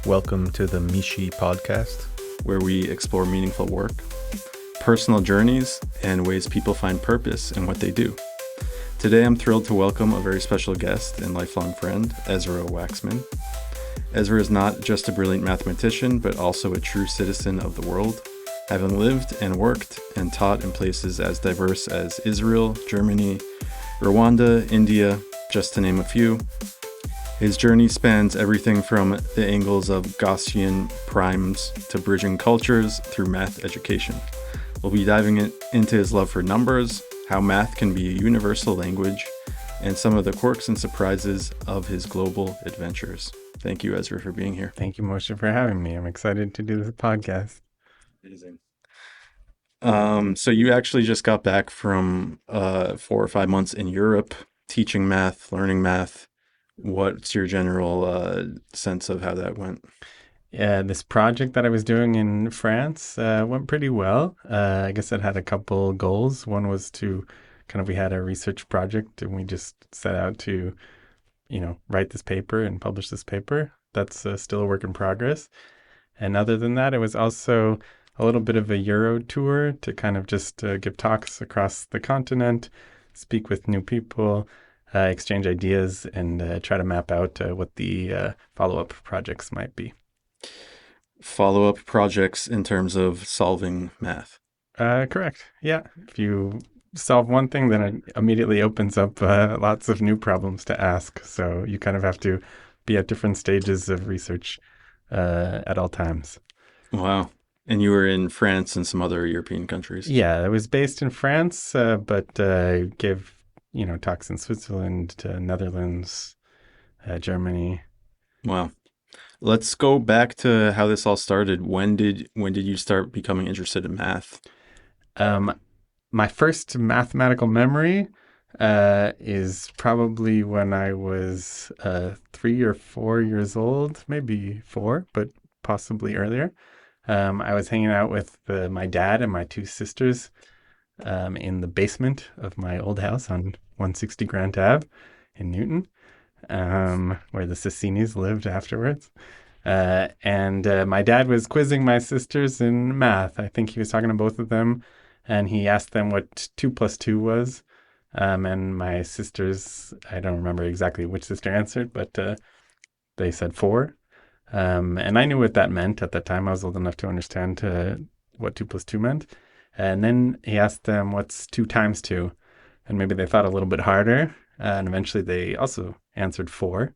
Welcome to the Mishi podcast, where we explore meaningful work, personal journeys, and ways people find purpose in what they do. Today, I'm thrilled to welcome a very special guest and lifelong friend, Ezra Waxman. Ezra is not just a brilliant mathematician, but also a true citizen of the world, having lived and worked and taught in places as diverse as Israel, Germany, Rwanda, India, just to name a few. His journey spans everything from the angles of Gaussian primes to bridging cultures through math education. We'll be diving into his love for numbers, how math can be a universal language, and some of the quirks and surprises of his global adventures. Thank you, Ezra, for being here. Thank you, Moshe, for having me. I'm excited to do this podcast. Amazing. So you actually just got back from 4 or 5 months in Europe, teaching math, learning math. What's your general sense of how that went? Yeah, this project that I was doing in France went pretty well. I guess it had a couple goals. One was to we had a research project and we just set out to, write this paper and publish this paper. That's still a work in progress. And other than that, it was also a little bit of a Euro tour to just give talks across the continent, speak with new people, exchange ideas, and try to map out what the follow-up projects might be. Follow-up projects in terms of solving math? Correct. Yeah. If you solve one thing, then it immediately opens up lots of new problems to ask. So you have to be at different stages of research at all times. Wow. And you were in France and some other European countries? Yeah, I was based in France, but gave talks in Switzerland, Netherlands, Germany. Wow. Let's go back to how this all started. When did you start becoming interested in math? My first mathematical memory is probably when I was 3 or 4 years old, maybe 4, but possibly earlier. I was hanging out with my dad and my 2 sisters in the basement of my old house on 160 Grant Ave in Newton, where the Ciccini's lived afterwards. And my dad was quizzing my sisters in math. I think he was talking to both of them, and he asked them what 2 plus 2 was. And my sisters, I don't remember exactly which sister answered, but they said 4. And I knew what that meant at that time. I was old enough to understand what 2 plus 2 meant. And then he asked them, what's 2 times 2? And maybe they thought a little bit harder. And eventually they also answered 4.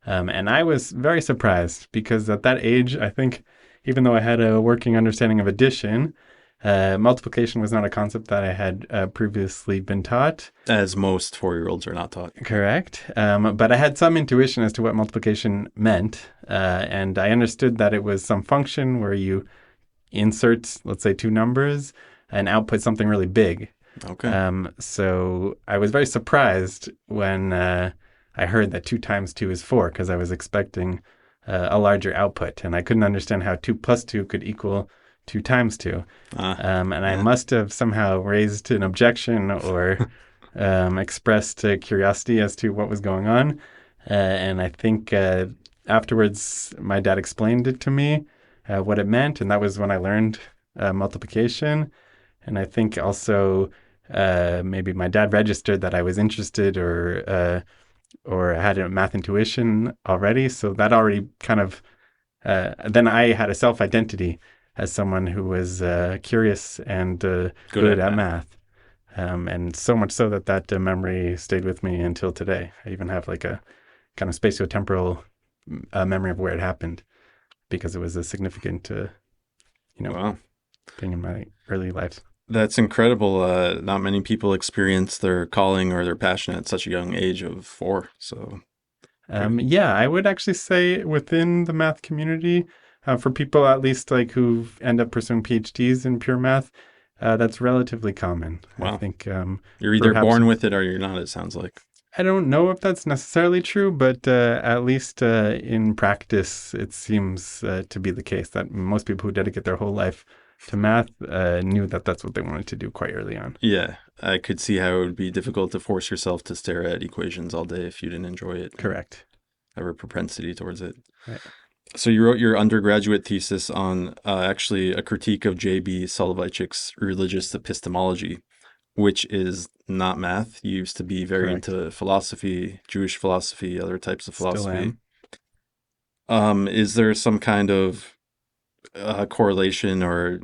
And I was very surprised because at that age, I think, even though I had a working understanding of addition, multiplication was not a concept that I had previously been taught. As most 4-year-olds are not taught. Correct. But I had some intuition as to what multiplication meant. And I understood that it was some function where you insert, let's say, 2 numbers and output something really big. Okay. So I was very surprised when I heard that 2 times 2 is 4 because I was expecting a larger output. And I couldn't understand how 2 plus 2 could equal 2 times 2. And I must have somehow raised an objection or expressed curiosity as to what was going on. And I think afterwards, my dad explained it to me, what it meant. And that was when I learned multiplication. And I think also maybe my dad registered that I was interested or had a math intuition already. So that already then I had a self-identity as someone who was curious and good at math. And so much so that memory stayed with me until today. I even have like a kind of spatiotemporal memory of where it happened because it was a significant, Wow. thing in my early life. That's incredible. Not many people experience their calling or their passion at such a young age of 4. So, yeah, I would actually say within the math community, for people at least like who end up pursuing PhDs in pure math, that's relatively common. Wow. I think you're either born with it or you're not, it sounds like. I don't know if that's necessarily true, but at least in practice, it seems to be the case that most people who dedicate their whole life to math knew that that's what they wanted to do quite early on. Yeah, I could see how it would be difficult to force yourself to stare at equations all day if you didn't enjoy it. Correct. Have a propensity towards it. Right. So you wrote your undergraduate thesis on actually a critique of J.B. Soloveitchik's religious epistemology, which is not math. You used to be very Correct. into philosophy, Jewish philosophy, other types of Still philosophy. am. Is there some kind of correlation or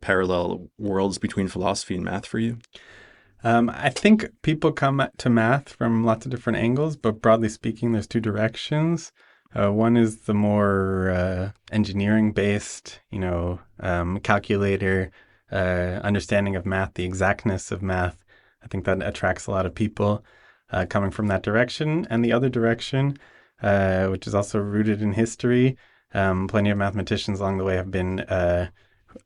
parallel worlds between philosophy and math for you? I think people come to math from lots of different angles, but broadly speaking, there's two directions. One is the more engineering based, calculator, understanding of math, the exactness of math. I think that attracts a lot of people coming from that direction. And the other direction, which is also rooted in history, plenty of mathematicians along the way have been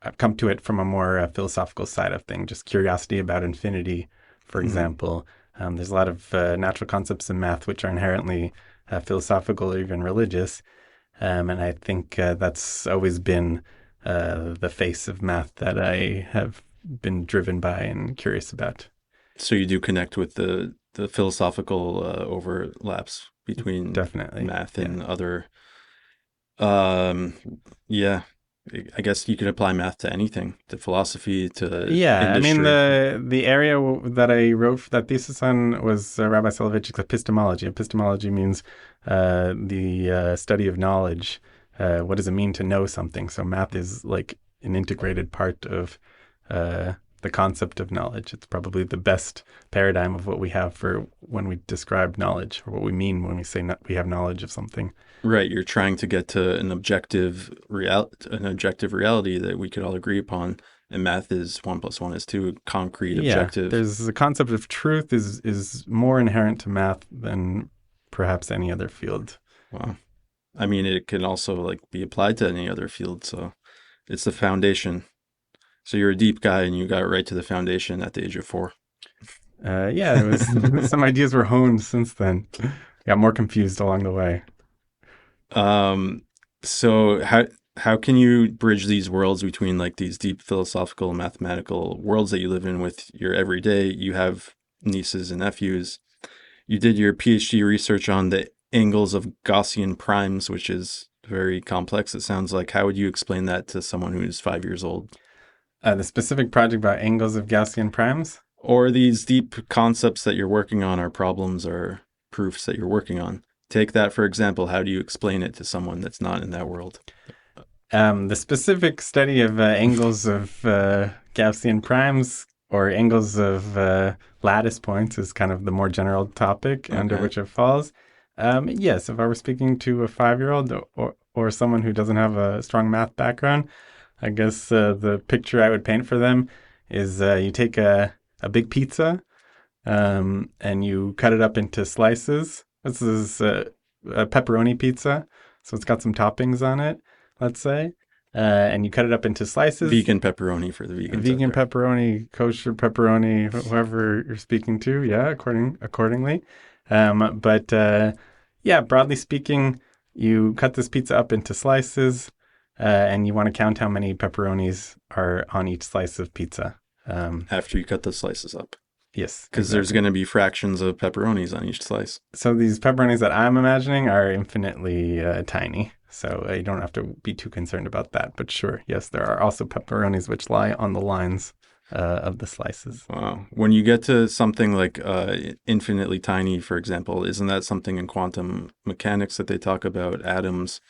I've come to it from a more philosophical side of things, just curiosity about infinity, for Mm. example. There's a lot of natural concepts in math which are inherently philosophical or even religious. And I think that's always been the face of math that I have been driven by and curious about. So you do connect with the philosophical overlaps between Definitely. math Yeah. and other. Um, yeah, I guess you could apply math to anything, to philosophy, to Yeah, I mean industry. the area that I wrote for that thesis on was Rabbi Soloveitchik's epistemology. Epistemology means the study of knowledge. What does it mean to know something? So math is like an integrated part of the concept of knowledge. It's probably the best paradigm of what we have for when we describe knowledge, or what we mean when we say we have knowledge of something. Right, you're trying to get to an objective reality that we could all agree upon. And math is 1 + 1 is 2, concrete, Yeah, objective. there's the concept of truth is more inherent to math than perhaps any other field. Wow. I mean, it can also like be applied to any other field. So it's the foundation. So you're a deep guy and you got right to the foundation at the age of 4. Yeah, it was some ideas were honed since then. Got more confused along the way. Um, so how can you bridge these worlds between like these deep philosophical and mathematical worlds that you live in with your everyday? You have nieces and nephews. You did your PhD research on the angles of Gaussian primes, which is very complex. It sounds like. How would you explain that to someone who's 5 years old? The specific project about angles of Gaussian primes. Or these deep concepts that you're working on are problems or proofs that you're working on. Take that for example. How do you explain it to someone that's not in that world? The specific study of angles of Gaussian primes or angles of lattice points is kind of the more general topic under Okay. which it falls. Yes, if I were speaking to a 5-year-old or someone who doesn't have a strong math background, I guess the picture I would paint for them is you take a big pizza and you cut it up into slices. This is a pepperoni pizza, so it's got some toppings on it, let's say. And you cut it up into slices. Vegan pepperoni for the vegans out Vegan there. pepperoni, kosher pepperoni, whoever you're speaking to, yeah, accordingly. But yeah, broadly speaking, you cut this pizza up into slices, and you want to count how many pepperonis are on each slice of pizza. After you cut the slices up. Yes, Because there's exactly. going to be fractions of pepperonis on each slice. So these pepperonis that I'm imagining are infinitely tiny. So you don't have to be too concerned about that. But sure, yes, there are also pepperonis which lie on the lines of the slices. Wow. When you get to something like infinitely tiny, for example, isn't that something in quantum mechanics that they talk about, atoms?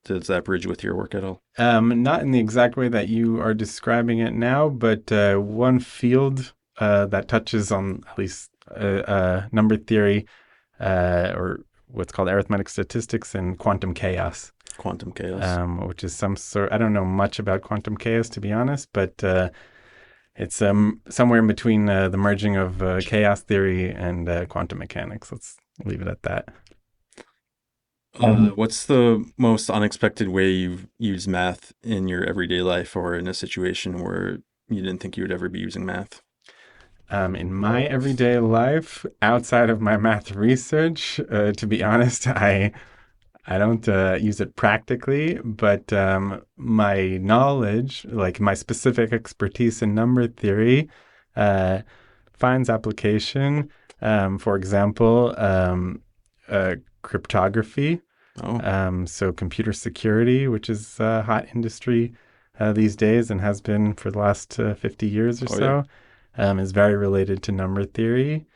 Does that bridge with your work at all? Not in the exact way that you are describing it now, but one field that touches on at least number theory or what's called arithmetic statistics and quantum chaos. Quantum chaos. Which is some sort. I don't know much about quantum chaos to be honest, but it's somewhere in between the merging of chaos theory and quantum mechanics. Let's leave it at that. What's the most unexpected way you've used math in your everyday life or in a situation where you didn't think you would ever be using math? In my everyday life, outside of my math research, to be honest, I don't use it practically, but my knowledge, like my specific expertise in number theory, uh, finds application. For example, cryptography. Oh, So computer security, which is a hot industry these days and has been for the last 50 years or oh yeah. so, is very related to number theory.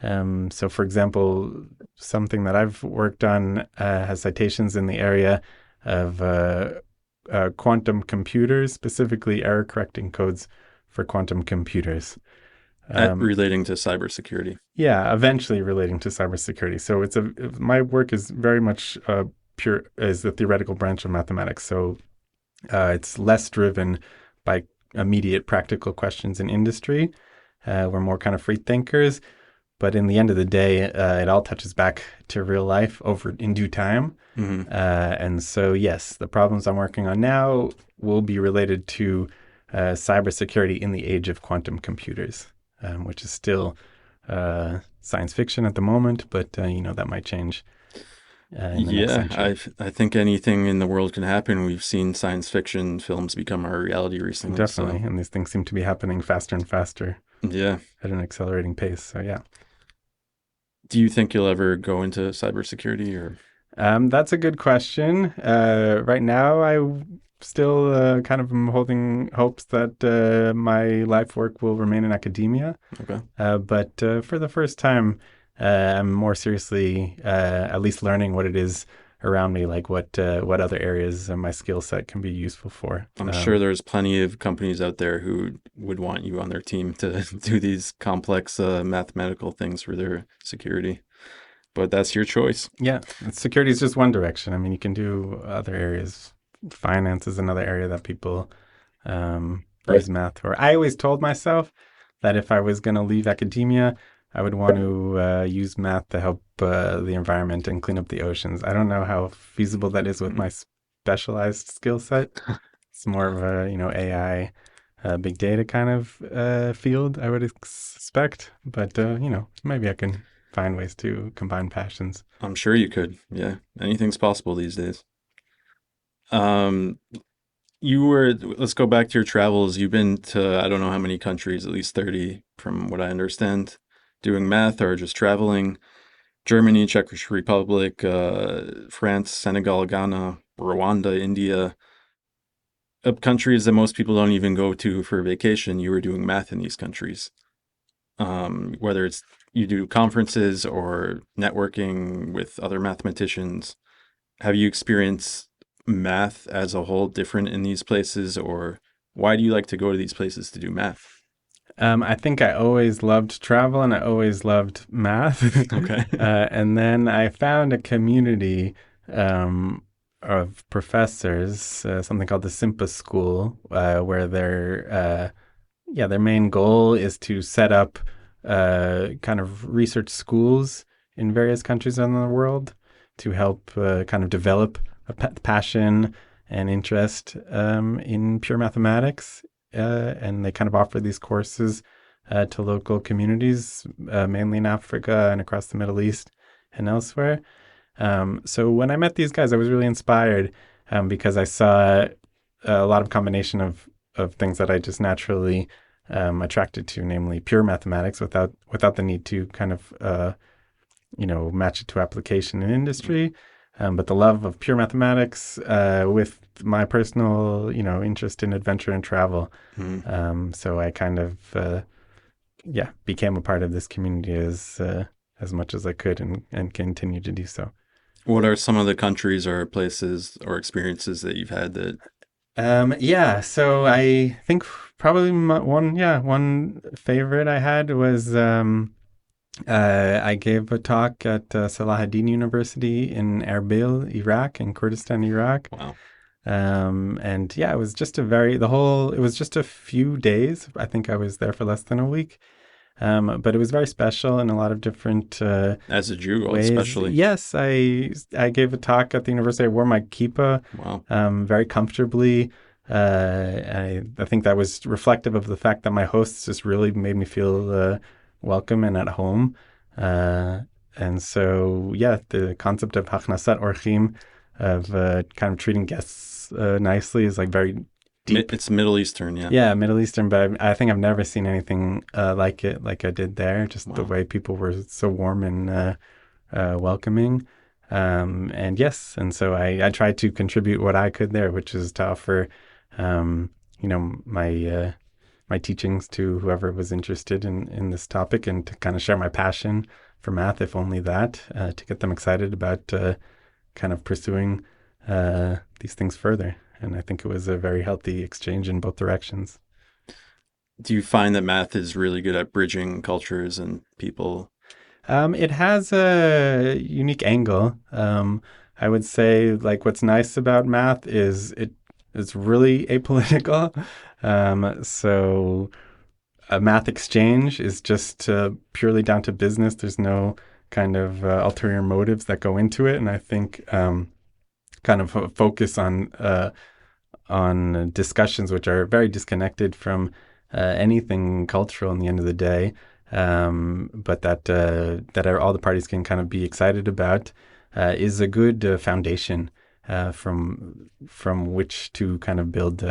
So, for example, something that I've worked on has citations in the area of quantum computers, specifically error correcting codes for quantum computers. Um, Relating to cybersecurity. yeah, eventually relating to cybersecurity. So my work is very much pure as the theoretical branch of mathematics. So it's less driven by immediate practical questions in industry. We're more kind of free thinkers. But in the end of the day, it all touches back to real life over in due time. Hmm. And so, yes, the problems I'm working on now will be related to cybersecurity in the age of quantum computers, which is still science fiction at the moment, but that might change in the next Yeah, century. I think anything in the world can happen. We've seen science fiction films become our reality recently. Definitely, So and these things seem to be happening faster and faster yeah. at an accelerating pace. So yeah. Do you think you'll ever go into cybersecurity or? That's a good question. Right now, I still kind of am holding hopes that my life work will remain in academia. Okay. But for the first time, I'm more seriously at least learning what it is around me, like what other areas of my skill set can be useful for. I'm sure there's plenty of companies out there who would want you on their team to do these complex mathematical things for their security. But that's your choice. Yeah, security is just one direction. I mean, you can do other areas. Finance is another area that people Right. use math for. I always told myself that if I was going to leave academia, I would want to use math to help the environment and clean up the oceans. I don't know how feasible that is with my specialized skill set. It's more of a AI, big data kind of field, I would expect. But maybe I can find ways to combine passions. I'm sure you could. Yeah, anything's possible these days. Um, let's go back to your travels. You've been to, I don't know how many countries, at least 30 from what I understand, doing math or just traveling. Germany, Czech Republic, France, Senegal, Ghana, Rwanda, India, countries that most people don't even go to for vacation. You were doing math in these countries. Whether it's you do conferences or networking with other mathematicians, have you experienced math as a whole different in these places, or why do you like to go to these places to do math? I think I always loved travel and I always loved math. Okay. And then I found a community of professors, something called the Simpa School, where their main goal is to set up kind of research schools in various countries around the world to help kind of develop a passion and interest in pure mathematics. And they kind of offer these courses to local communities, mainly in Africa and across the Middle East and elsewhere. So when I met these guys, I was really inspired because I saw a lot of combination of things that I just naturally attracted to, namely pure mathematics, without the need to kind of match it to application in industry. But the love of pure mathematics with my personal interest in adventure and travel. So I kind of became a part of this community as much as I could and continue to do so. What are some of the countries or places or experiences that you've had that? So I think probably one favorite I had was I gave a talk at Salahuddin University in Erbil, Iraq, in Kurdistan, Iraq. Wow. And yeah, it was just it was just a few days. I think I was there for less than a week. But it was very special in a lot of different As a Jew, ways. especially. Yes, I gave a talk at the university. I wore my kippah Wow. very comfortably. I think that was reflective of the fact that my hosts just really made me feel welcome and at home. And so, yeah, the concept of hachnasat orchim, of kind of treating guests nicely, is like very deep. It's Middle Eastern, yeah. Yeah, Middle Eastern, but I think I've never seen anything like it, like I did there. Just the Wow. way people were so warm and welcoming. And yes, and so I tried to contribute what I could there, which is to offer, um, my teachings to whoever was interested in this topic, and to kind of share my passion for math, if only that, to get them excited about kind of pursuing these things further. And I think it was a very healthy exchange in both directions. Do you find that math is really good at bridging cultures and people? It has a unique angle. I would say, like, what's nice about math is it's really apolitical. So a math exchange is just purely down to business. There's no kind of ulterior motives that go into it, and I think kind of focus on discussions which are very disconnected from anything cultural in the end of the day, but that are all the parties can kind of be excited about, is a good foundation from which to kind of build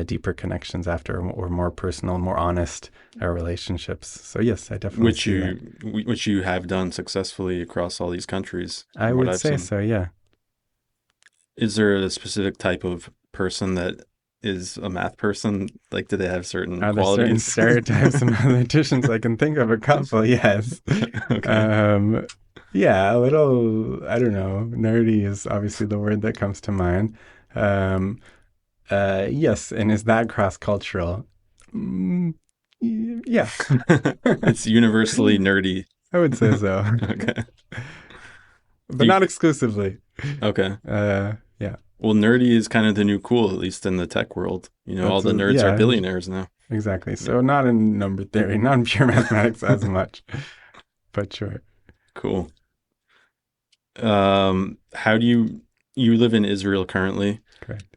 deeper connections after, or more personal, more honest relationships. So yes, I definitely Which see that. you have done successfully across all these countries, I from what would I've say seen. so. Yeah. Is there a specific type of person that is a math person? Like, do they have certain Are there certain qualities? stereotypes of mathematicians? I can think of a couple, yes. Okay. Um, yeah, a little, I don't know, nerdy is obviously the word that comes to mind. Um, yes, and is that cross-cultural? Mm, yeah, It's universally nerdy. I would say so, Okay. but Do you, not exclusively. okay. Yeah, Well, nerdy is kind of the new cool, at least in the tech world. All the nerds are yeah, billionaires now. exactly. Yeah. So not in number theory, not in pure mathematics as much, but sure. Cool. How do you live in Israel currently? Correct.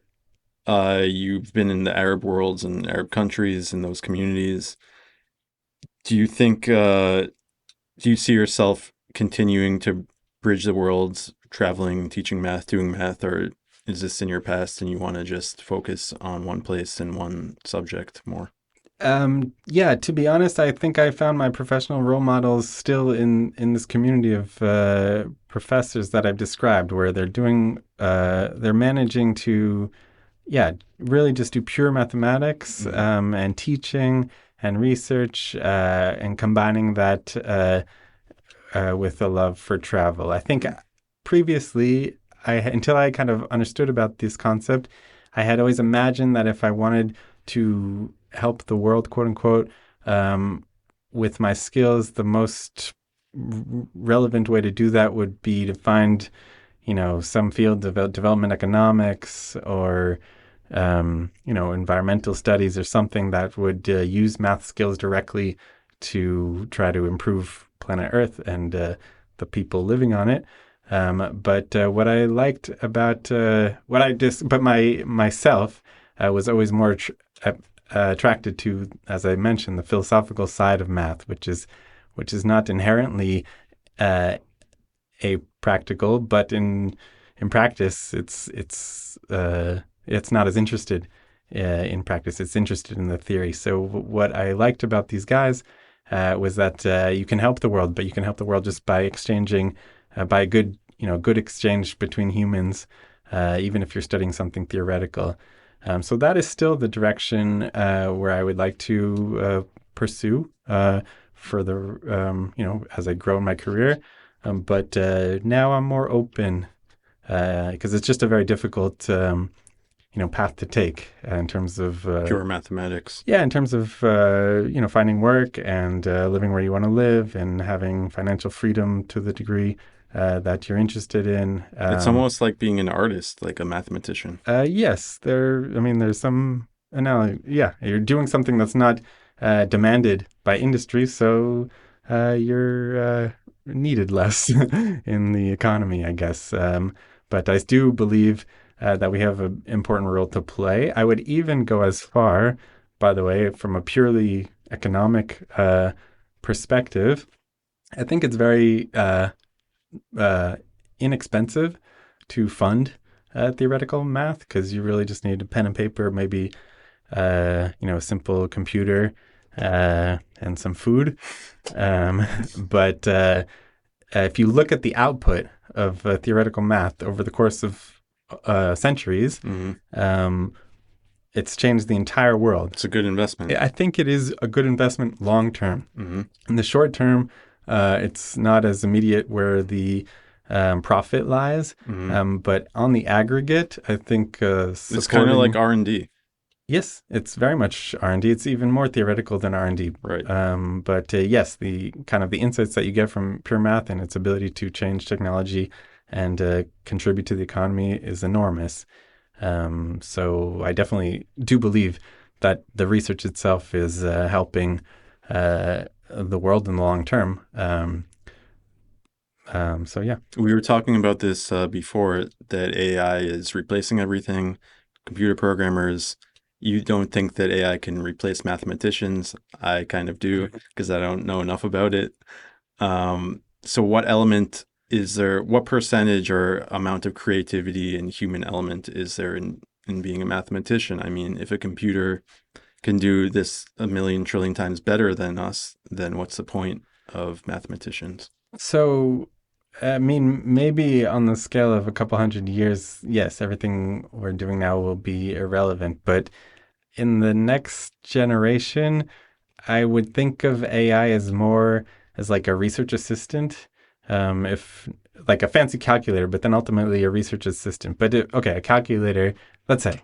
You've been in the Arab worlds and Arab countries and those communities. Do you think, do you see yourself continuing to bridge the worlds, traveling, teaching math, doing math, or is this in your past and you want to just focus on one place and one subject more? Yeah, to be honest, I think I found my professional role models still in this community of professors that I've described, where they're managing to, yeah, really just do pure mathematics, Mm. and teaching and research, and combining that with a love for travel. I think previously, until I kind of understood about this concept, I had always imagined that if I wanted to help the world, quote unquote, um, with my skills, the most relevant way to do that would be to find, some field of development economics, or environmental studies, or something that would use math skills directly to try to improve planet Earth and the people living on it. But what I liked about what I just, but myself was always more attracted to, as I mentioned, the philosophical side of math, which is not inherently uh, a practical, but in practice, it's not as interested in practice. It's interested in the theory. So what I liked about these guys was that you can help the world, but you can help the world just by exchanging, by a good exchange between humans, even if you're studying something theoretical. So that is still the direction where I would like to pursue further, as I grow in my career. But now I'm more open because it's just a very difficult, path to take in terms of, Pure mathematics. yeah, in terms of, finding work and living where you want to live and having financial freedom to the degree that you're interested in. It's almost like being an artist, like a mathematician. Yes, I mean, there's some analogy. Yeah, you're doing something that's not demanded by industry, so you're needed less in the economy, I guess. But I do believe that we have an important role to play. I would even go as far, by the way, from a purely economic perspective. I think it's very uh, inexpensive to fund theoretical math, because you really just need a pen and paper, maybe a simple computer and some food. But if you look at the output of theoretical math over the course of centuries. Um, it's changed the entire world. It's a good investment. I think it is a good investment long term. Mm-hmm. In the short term, it's not as immediate where the profit lies. But on the aggregate, I think It's kind of like supporting. R&D. Yes, it's very much R&D. It's even more theoretical than R&D. Right. But yes, the kind of the insights that you get from pure math and its ability to change technology and contribute to the economy is enormous. So I definitely do believe that the research itself is helping the world in the long term. So yeah. We were talking about this before, that AI is replacing everything, computer programmers. You don't think that AI can replace mathematicians. I kind of do because I don't know enough about it. So what element is there, what percentage or amount of creativity and human element is there in being a mathematician? I mean, if a computer can do this a million trillion times better than us, then what's the point of mathematicians? So, I mean, maybe on the scale of a couple hundred years, yes, everything we're doing now will be irrelevant. But in the next generation, I would think of AI as more as like a research assistant, if like a fancy calculator, but then ultimately a research assistant. But okay, a calculator, let's say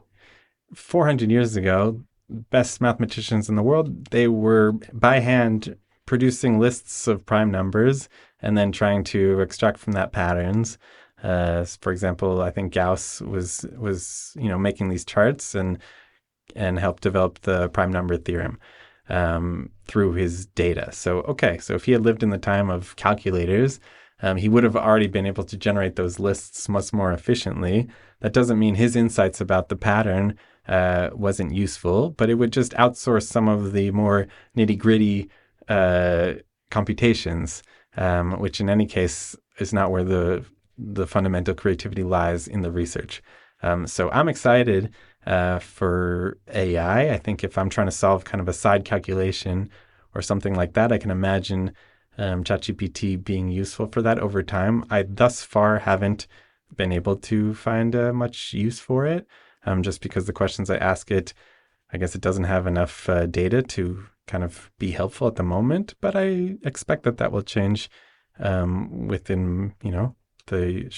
400 years ago, best mathematicians in the world, they were by hand producing lists of prime numbers and then trying to extract from that patterns. For example, I think Gauss was making these charts and helped develop the prime number theorem through his data. So if he had lived in the time of calculators, he would have already been able to generate those lists much more efficiently. That doesn't mean his insights about the pattern wasn't useful, but it would just outsource some of the more nitty-gritty computations, which in any case is not where the fundamental creativity lies in the research. So I'm excited for AI. I think if I'm trying to solve kind of a side calculation or something like that, I can imagine ChatGPT being useful for that over time. I thus far haven't been able to find much use for it, just because the questions I ask it, I guess it doesn't have enough data to kind of be helpful at the moment. But I expect that will change within the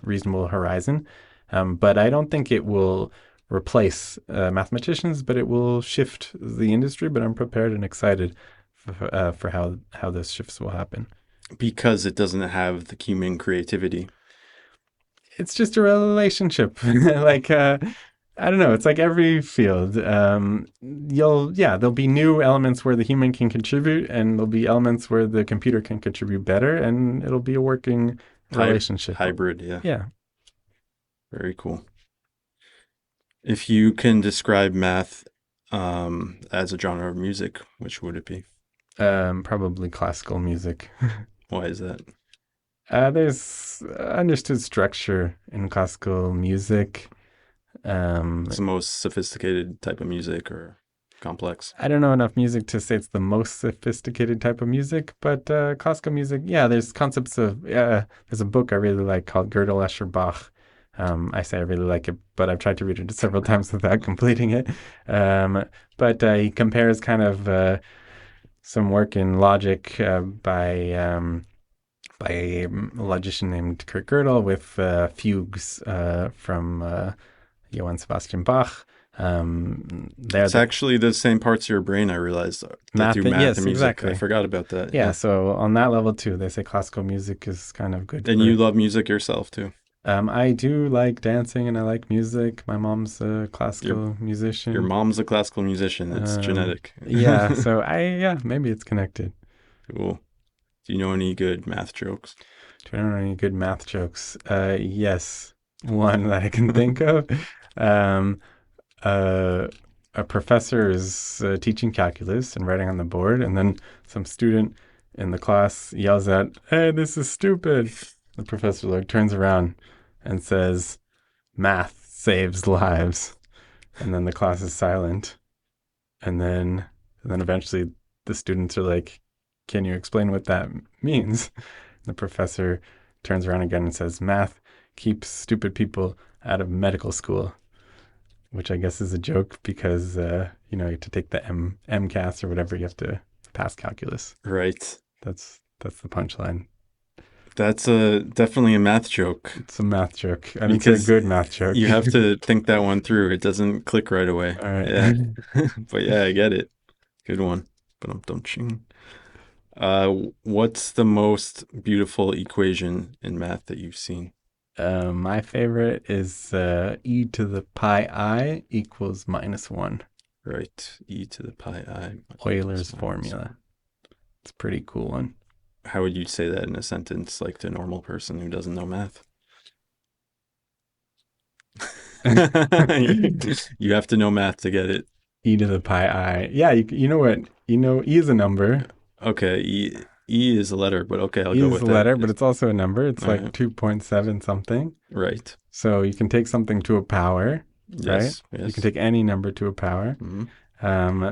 reasonable horizon. But I don't think it will replace mathematicians, but it will shift the industry. But I'm prepared and excited for how those shifts will happen. Because it doesn't have the human creativity. It's just a relationship. Like, I don't know. It's like every field. There'll be new elements where the human can contribute, and there'll be elements where the computer can contribute better, and it'll be a working relationship. Hybrid, yeah. Yeah. Very cool. If you can describe math as a genre of music, which would it be? Probably classical music. Why is that? There's understood structure in classical music. It's the most sophisticated type of music or complex? I don't know enough music to say it's the most sophisticated type of music, but classical music, yeah, there's concepts of, there's a book I really like called Gödel, Escher, Bach. I say I really like it, but I've tried to read it several times without completing it. But he compares kind of some work in logic by a logician named Kurt Gödel with fugues from Johann Sebastian Bach. It's actually the same parts of your brain, I realized, that do math yes, and music. exactly. I forgot about that. Yeah, so on that level too, they say classical music is kind of good. And you love music yourself too. I do like dancing and I like music. My mom's a classical musician. Your mom's a classical musician. It's genetic. Yeah, so maybe it's connected. Cool. Do you know any good math jokes? Do I know any good math jokes? Yes, one that I can think of. A professor is teaching calculus and writing on the board, and then some student in the class yells out, "Hey, this is stupid!" The professor turns around and says, "Math saves lives." And then the class is silent. And then eventually the students are like, "Can you explain what that means?" The professor turns around again and says, math keeps stupid people out of medical school, which I guess is a joke because, you have to take the MCAS or whatever. You have to pass calculus. Right. That's the punchline. That's definitely a math joke. It's a math joke. I didn't say a good math joke. You have to think that one through. It doesn't click right away. All right. Yeah. But yeah, I get it. Good one. But what's the most beautiful equation in math that you've seen? My favorite is e to the pi I equals -1. Right. E to the pi I. Euler's formula. It's a pretty cool one. How would you say that in a sentence, like to a normal person who doesn't know math? You have to know math to get it. E to the pi I. Yeah, you know what? E is a number. Okay, E is a letter, but okay, I'll E go is with a that. letter, but it's also a number. It's like Right. 2.7 something. Right. So you can take something to a power, Yes. right? Yes. You can take any number to a power. Mhm.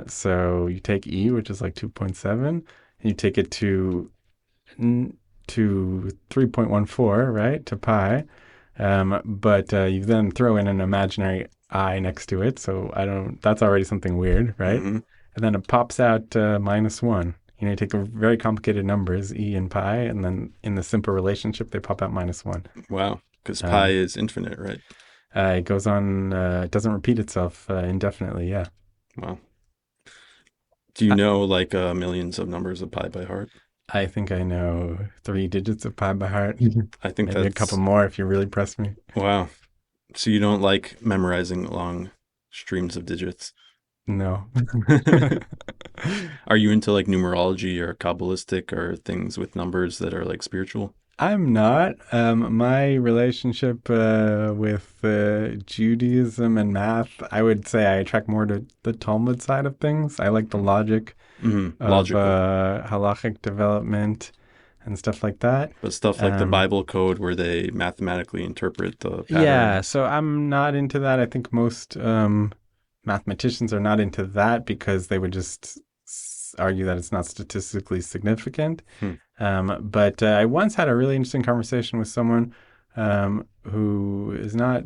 So you take E, which is like 2.7, and you take it to 3.14, right, to pi. But you then throw in an imaginary I next to it. So that's already something weird, right? Mhm. And then it pops out -1. You take a very complicated numbers, E and pi, and then in the simple relationship, they pop out -1. Wow. Because pi is infinite, right? It goes on, it doesn't repeat itself indefinitely, yeah. Wow. Do you know like millions of numbers of pi by heart? I think I know 3 digits of pi by heart. I think Maybe a couple more if you really press me. Wow. So you don't like memorizing long streams of digits? No. Are you into like numerology or Kabbalistic or things with numbers that are like spiritual? I'm not. My relationship with Judaism and math, I would say I attract more to the Talmud side of things. I like the logic of Logical. halachic development and stuff like that. But stuff like the Bible code where they mathematically interpret the patterns. Yeah, so I'm not into that. I think most mathematicians are not into that because they would just argue that it's not statistically significant. But I once had a really interesting conversation with someone who is not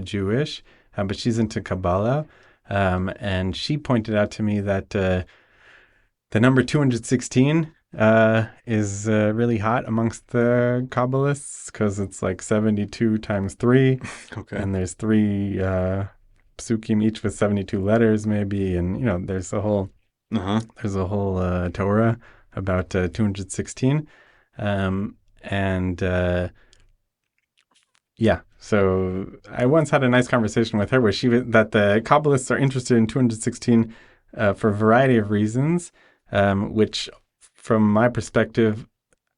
Jewish, but she's into Kabbalah. And she pointed out to me that the number 216 is really hot amongst the Kabbalists because it's like 72 times 3. Okay. And there's 3 psukim, each with 72 letters maybe. And, there's a whole Torah about 216. So I once had a nice conversation with her where that the Kabbalists are interested in 216 for a variety of reasons, which from my perspective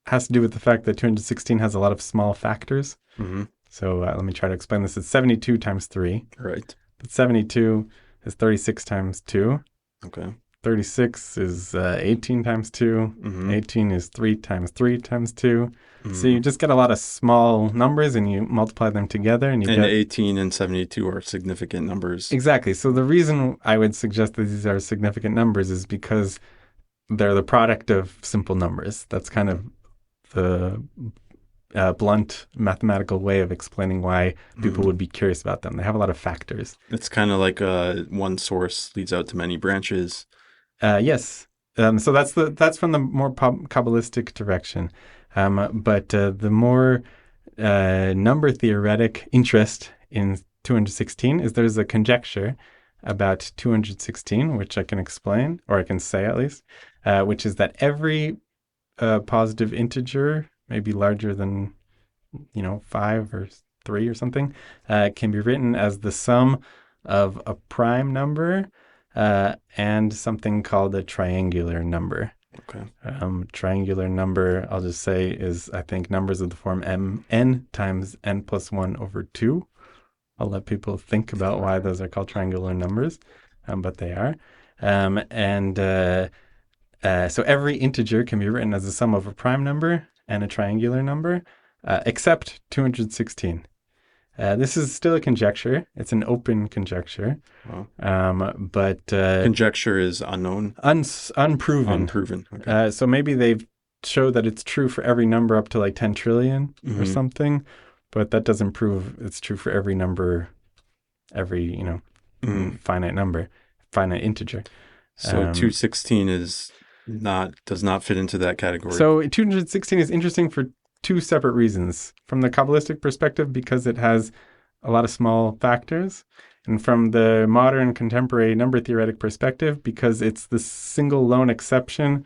has to do with the fact that 216 has a lot of small factors. Mm-hmm. So let me try to explain this. It's 72 times 3. Right. But 72 is 36 times 2. Okay. 36 is 18 times 2. Mm-hmm. 18 is 3 times 3 times 2. Mm-hmm. So you just get a lot of small numbers and you multiply them together. And get 18 and 72 are significant numbers. Exactly. So the reason I would suggest that these are significant numbers is because they're the product of simple numbers. That's kind of the blunt mathematical way of explaining why people would be curious about them. They have a lot of factors. It's kind of like one source leads out to many branches. Yes. So that's from the more Kabbalistic direction. But the more number theoretic interest in 216 is there's a conjecture about 216, which I can explain, or I can say at least, which is that every positive integer, maybe larger than 5 or 3 or something, can be written as the sum of a prime number and something called a triangular number. Okay. Triangular number, I'll just say, is, I think, numbers of the form n times n plus 1 over 2. I'll let people think about why those are called triangular numbers, but they are. So every integer can be written as the sum of a prime number and a triangular number, except 216. This is still a conjecture. It's an open conjecture. Wow. But conjecture is unknown? Unproven. Unproven. Okay. So maybe they've show that it's true for every number up to like 10 trillion or something, but that doesn't prove it's true for every number, every, finite number, finite integer. So 216 does not fit into that category. So 216 is interesting for two separate reasons. From the Kabbalistic perspective, because it has a lot of small factors, and from the modern contemporary number theoretic perspective, because it's the single lone exception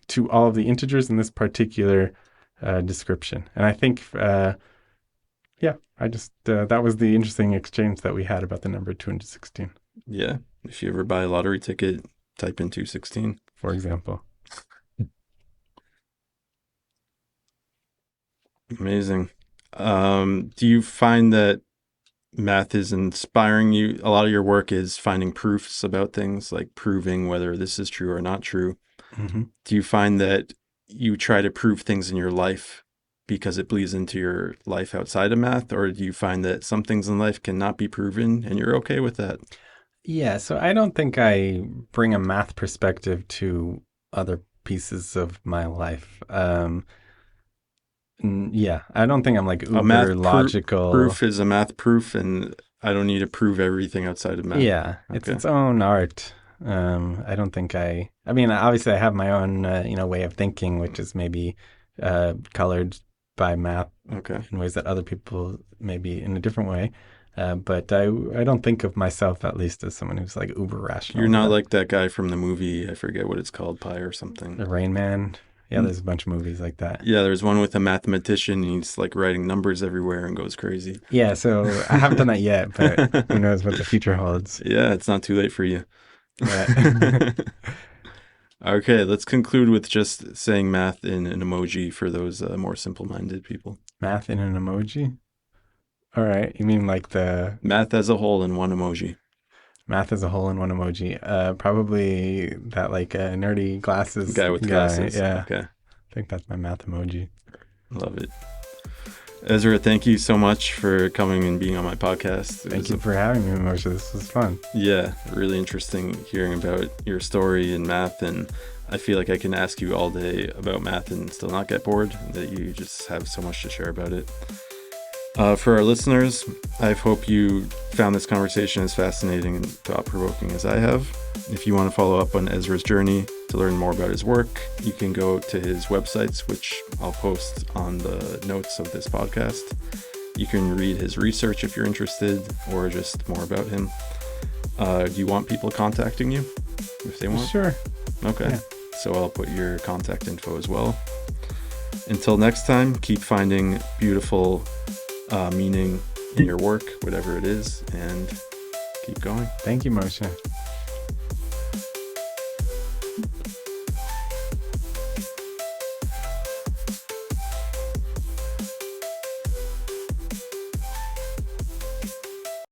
to all of the integers in this particular description. And I think, that was the interesting exchange that we had about the number 216. Yeah. If you ever buy a lottery ticket, type in 216. For example. Amazing. Do you find that math is inspiring you? A lot of your work is finding proofs about things, like proving whether this is true or not true. Mm-hmm. Do you find that you try to prove things in your life because it bleeds into your life outside of math? Or do you find that some things in life cannot be proven and you're okay with that? Yeah, so I don't think I bring a math perspective to other pieces of my life. I don't think I'm like uber logical. Proof is a math proof, and I don't need to prove everything outside of math. Yeah, it's its own art. I don't think obviously I have my own, way of thinking, which is maybe colored by math in ways that other people maybe in a different way. But I don't think of myself, at least, as someone who's like uber rational. You're not like that guy from the movie, I forget what it's called, Pi or something. The Rain Man. Yeah, there's a bunch of movies like that. Yeah, there's one with a mathematician. He's like writing numbers everywhere and goes crazy. Yeah, so I haven't done that yet, but who knows what the future holds. Yeah, it's not too late for you. Yeah. Okay, let's conclude with just saying math in an emoji for those more simple-minded people. Math in an emoji? All right. You mean like the... Math as a whole in one emoji. Math as a whole in one emoji. Probably that like nerdy glasses guy with glasses. Yeah. Okay. I think that's my math emoji. Love it. Ezra, thank you so much for coming and being on my podcast. Thank you for having me, Moshe. This was fun. Yeah, really interesting hearing about your story in math, and I feel like I can ask you all day about math and still not get bored, that you just have so much to share about it. For our listeners, I hope you found this conversation as fascinating and thought-provoking as I have. If you want to follow up on Ezra's journey to learn more about his work, you can go to his websites, which I'll post on the notes of this podcast. You can read his research if you're interested, or just more about him. Do you want people contacting you if they want? Sure. Okay. Yeah. So I'll put your contact info as well. Until next time, keep finding beautiful meaning in your work, whatever it is, and keep going. Thank you, Moshe.